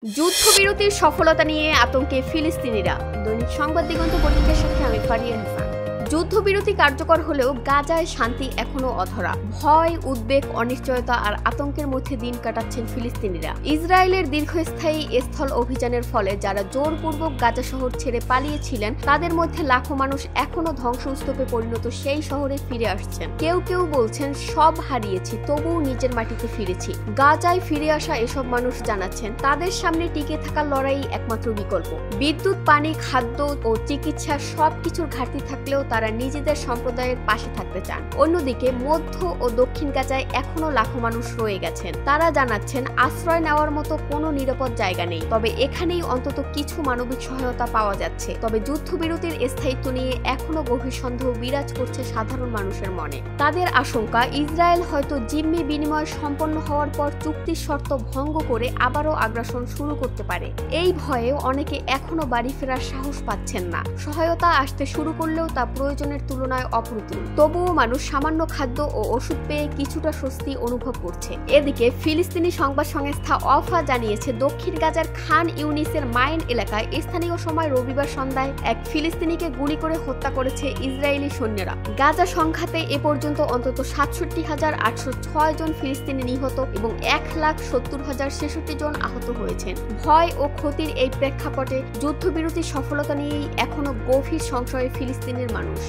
যুদ্ধবিরতির সফলতা নিয়ে আতঙ্কে ফিলিস্তিনিরা। দৈনিক সংবাদ দিগন্ত পত্রিকার সাথে আমি ফারিয়া হাসান। যুদ্ধবিরতি কার্যকর হলেও গাজায় শান্তি এখনো অধরা। ভয়, উদ্বেগ, অনিশ্চয়তা আর আতঙ্কের মধ্যে দিন কাটাচ্ছেন ফিলিস্তিনিরা। ইসরায়েলের দীর্ঘস্থায়ী স্থল অভিযানের ফলে যারা জোরপূর্বক গাজা শহর ছেড়ে পালিয়েছিলেন তাদের মধ্যে লাখো মানুষ এখনো ধ্বংসস্তূপে পরিণত সেই শহরে ফিরে আসছেন। কেউ কেউ বলছেন সব হারিয়েছি, তবুও নিজের মাটিতে ফিরেছি। গাজায় ফিরে আসা এসব মানুষ জানাচ্ছেন তাদের সামনে টিকে থাকার লড়াই একমাত্র বিকল্প। বিদ্যুৎ, পানি, খাদ্য ও চিকিৎসা সবকিছুর ঘাটতি থাকলেও তারা নিজেদের সম্প্রদায়ের পাশে থাকতে চান। অন্যদিকে মধ্য ও দক্ষিণ গাজায় এখনো লাখো মানুষ রয়ে গেছেন। তারা জানাচ্ছেন আশ্রয় নেওয়ার মতো কোনো নিরাপদ জায়গা নেই, তবে এখানেই অন্তত কিছু মানবিক সহায়তা পাওয়া যাচ্ছে। তবে যুদ্ধবিরতির স্থায়িত্ব নিয়ে এখনো গভীর সন্দেহ বিরাজ করছে সাধারণ মানুষের মনে। তাদের আশঙ্কা ইসরায়েল হয়তো জিম্মি বিনিময় সম্পন্ন হওয়ার পর চুক্তির শর্ত ভঙ্গ করে আবারও আগ্রাসন শুরু করতে পারে। এই ভয়ে অনেকে এখনো বাড়ি ফেরার সাহস পাচ্ছেন না। সহায়তা আসতে শুরু করলেও তা প্রয়োজনের তুলনায় অপ্রতুল। তবুও মানুষ সামান্য খাদ্য ও ওষুধ পেয়ে কিছুটা স্বস্তি অনুভব করছে। এদিকে ফিলিস্তিনি সংবাদ সংস্থা ওয়াফা জানিয়েছে দক্ষিণ গাজার খান ইউনিসের মাইন এলাকায় স্থানীয় সময় রবিবার সন্ধ্যায় এক ফিলিস্তিনিকে গুলি করে হত্যা করেছে ইসরায়েলি সৈন্যরা। গাজা সংঘাতে এ পর্যন্ত অন্তত ৬৭,৮০৬ জন ফিলিস্তিনি নিহত এবং ১,৭০,০৬৬ জন আহত হয়েছেন। ভয় ও ক্ষতির এই প্রেক্ষাপটে যুদ্ধবিরতির সফলতা নিয়েই এখনো গভীর সংশয়ে ফিলিস্তিনের মানুষ।